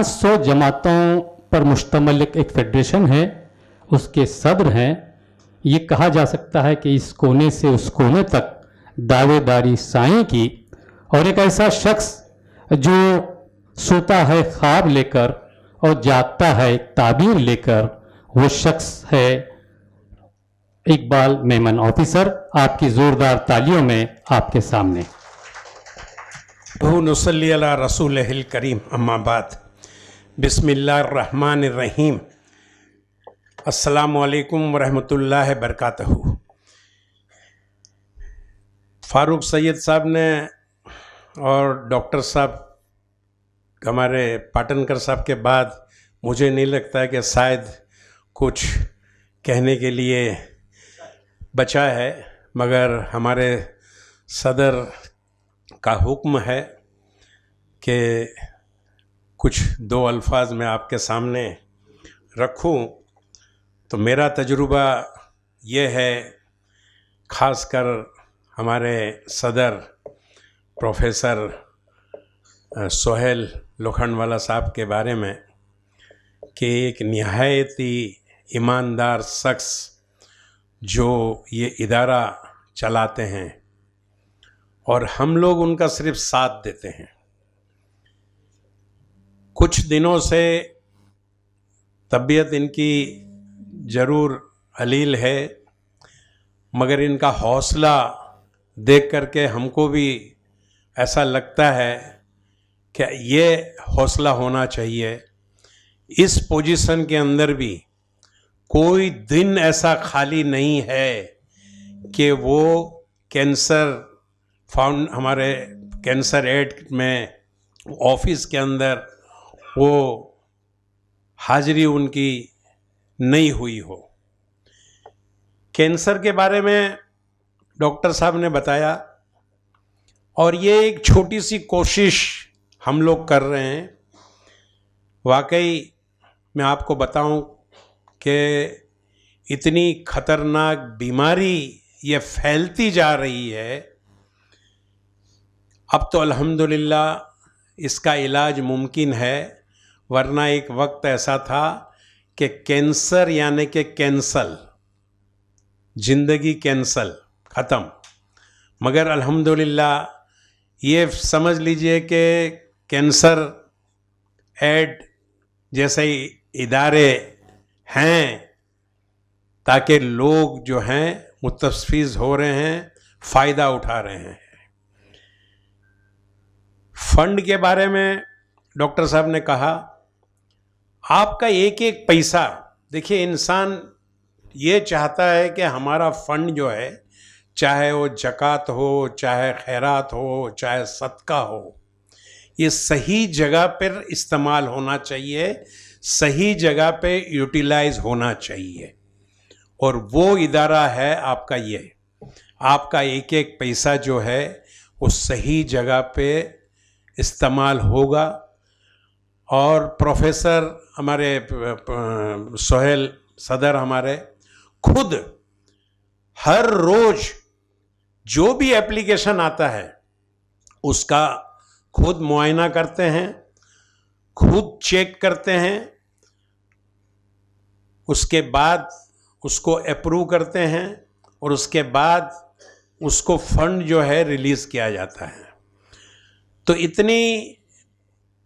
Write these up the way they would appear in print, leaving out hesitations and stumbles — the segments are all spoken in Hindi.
500 जमातों पर मुश्तमिल एक फेडरेशन है, उसके सदर हैं। ये कहा जा सकता है कि इस कोने से उस कोने तक दावेदारी साईं की, और एक ऐसा शख्स जो सोता है ख्वाब लेकर और जागता है ताबीर लेकर, वो शख्स है इकबाल मेमन ऑफिसर। आपकी जोरदार तालियों में आपके सामने। नुसल्ली अला रसूलिल करीम, अम्मा बाद, बिस्मिल्लाहिर्रहमानिर रहीम, अस्सलामु अलैकुम वरहमतुल्लाहि बरकातहू। फारूक सैयद साहब ने और डॉक्टर साहब, हमारे पाटनकर साहब के बाद मुझे नहीं लगता है कि शायद कुछ कहने के लिए बचा है, मगर हमारे सदर का हुक्म है कि कुछ दो अल्फाज मैं आपके सामने रखूं। तो मेरा तजुर्बा ये है, ख़ासकर हमारे सदर प्रोफेसर सोहेल लोखंडवाला साहब के बारे में, कि एक निहायत ही ईमानदार शख्स जो ये इदारा चलाते हैं और हम लोग उनका सिर्फ साथ देते हैं। कुछ दिनों से तबीयत इनकी ज़रूर हलील है, मगर इनका हौसला देख करके हमको भी ऐसा लगता है कि ये हौसला होना चाहिए। इस पोजीशन के अंदर भी कोई दिन ऐसा खाली नहीं है कि वो हमारे कैंसर एड में ऑफिस के अंदर वो हाजिरी उनकी नहीं हुई हो। कैंसर के बारे में डॉक्टर साहब ने बताया, और ये एक छोटी सी कोशिश हम लोग कर रहे हैं। वाकई मैं आपको बताऊं कि इतनी खतरनाक बीमारी ये फैलती जा रही है। अब तो अल्हम्दुलिल्लाह इसका इलाज मुमकिन है, वरना एक वक्त ऐसा था कि कैंसर यानी कि कैंसल, जिंदगी कैंसल, ख़त्म। मगर अल्हम्दुलिल्लाह ये समझ लीजिए कि कैंसर एड जैसे इदारे हैं, ताकि लोग जो हैं मुतफ़्फ़िज़ हो रहे हैं, फ़ायदा उठा रहे हैं। फंड के बारे में डॉक्टर साहब ने कहा, आपका एक एक पैसा, देखिए इंसान ये चाहता है कि हमारा फंड जो है, चाहे वो ज़कात हो, चाहे खैरात हो, चाहे सदका हो, ये सही जगह पर इस्तेमाल होना चाहिए, सही जगह पे यूटिलाइज होना चाहिए। और वो इदारा है आपका ये, आपका एक एक पैसा जो है वो सही जगह पे इस्तेमाल होगा। और प्रोफेसर हमारे सोहेल सदर हमारे खुद हर रोज़ जो भी एप्लीकेशन आता है उसका खुद मुआयना करते हैं, खुद चेक करते हैं, उसके बाद उसको अप्रूव करते हैं, और उसके बाद उसको फंड जो है रिलीज़ किया जाता है। तो इतनी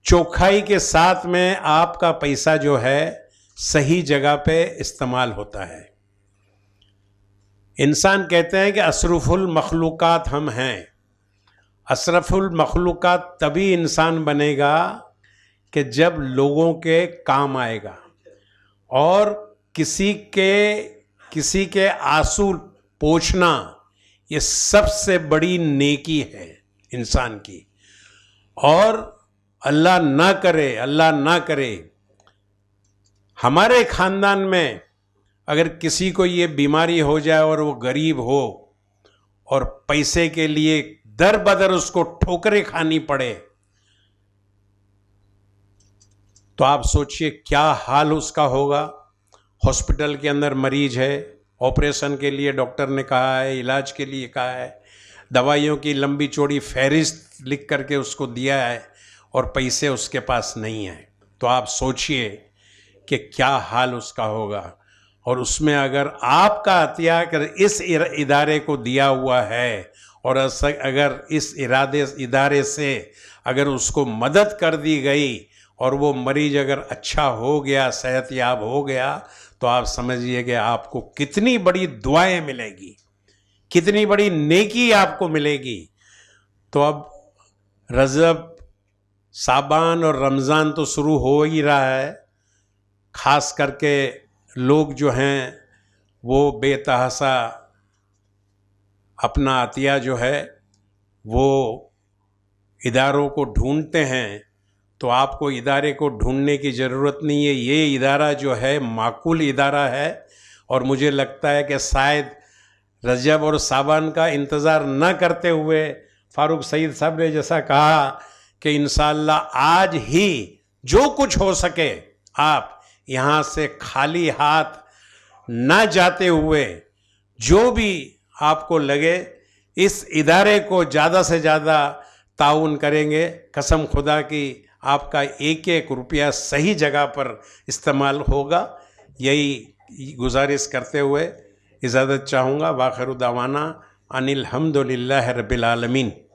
चौखाई के साथ में आपका पैसा जो है सही जगह पे इस्तेमाल होता है। इंसान कहते हैं कि अशरफुल मखलूक़ात हम हैं। अशरफुल मखलूक़ात तभी इंसान बनेगा कि जब लोगों के काम आएगा, और किसी के आंसू पोंछना ये सबसे बड़ी नेकी है इंसान की। और अल्लाह ना करे हमारे ख़ानदान में अगर किसी को ये बीमारी हो जाए और वो गरीब हो और पैसे के लिए दर बदर उसको ठोकरें खानी पड़े, तो आप सोचिए क्या हाल उसका होगा। हॉस्पिटल के अंदर मरीज है, ऑपरेशन के लिए डॉक्टर ने कहा है, इलाज के लिए कहा है, दवाइयों की लंबी चौड़ी फहरिस्त लिख करके उसको दिया है, और पैसे उसके पास नहीं है। तो आप सोचिए कि क्या हाल उसका होगा। और उसमें अगर आपका अतिया अगर इस इदारे को दिया हुआ है और अगर इस इदारे से अगर उसको मदद कर दी गई और वो मरीज अगर अच्छा हो गया, सेहतयाब हो गया, तो आप समझिए कि आपको कितनी बड़ी दुआएं मिलेगी, कितनी बड़ी नेकी आपको मिलेगी। तो अब रजब, साबान और रमज़ान तो शुरू हो ही रहा है। ख़ास करके लोग जो हैं वो बेतहासा अपना अतिया जो है वो इदारों को ढूंढते हैं। तो आपको इदारे को ढूंढने की ज़रूरत नहीं है, ये इदारा जो है माकूल इदारा है। और मुझे लगता है कि शायद रजब और साबान का इंतज़ार न करते हुए फारूक सईद साहब ने जैसा कहा कि इंशाअल्लाह आज ही जो कुछ हो सके आप यहाँ से खाली हाथ न जाते हुए, जो भी आपको लगे इस इदारे को ज़्यादा से ज़्यादा ताउन करेंगे। कसम खुदा की आपका एक एक रुपया सही जगह पर इस्तेमाल होगा। यही गुजारिश करते हुए इजाज़त चाहूँगा। वाखिर दावाना अनिल हम्दुलिल्लाहि रब्बिल आलमीन।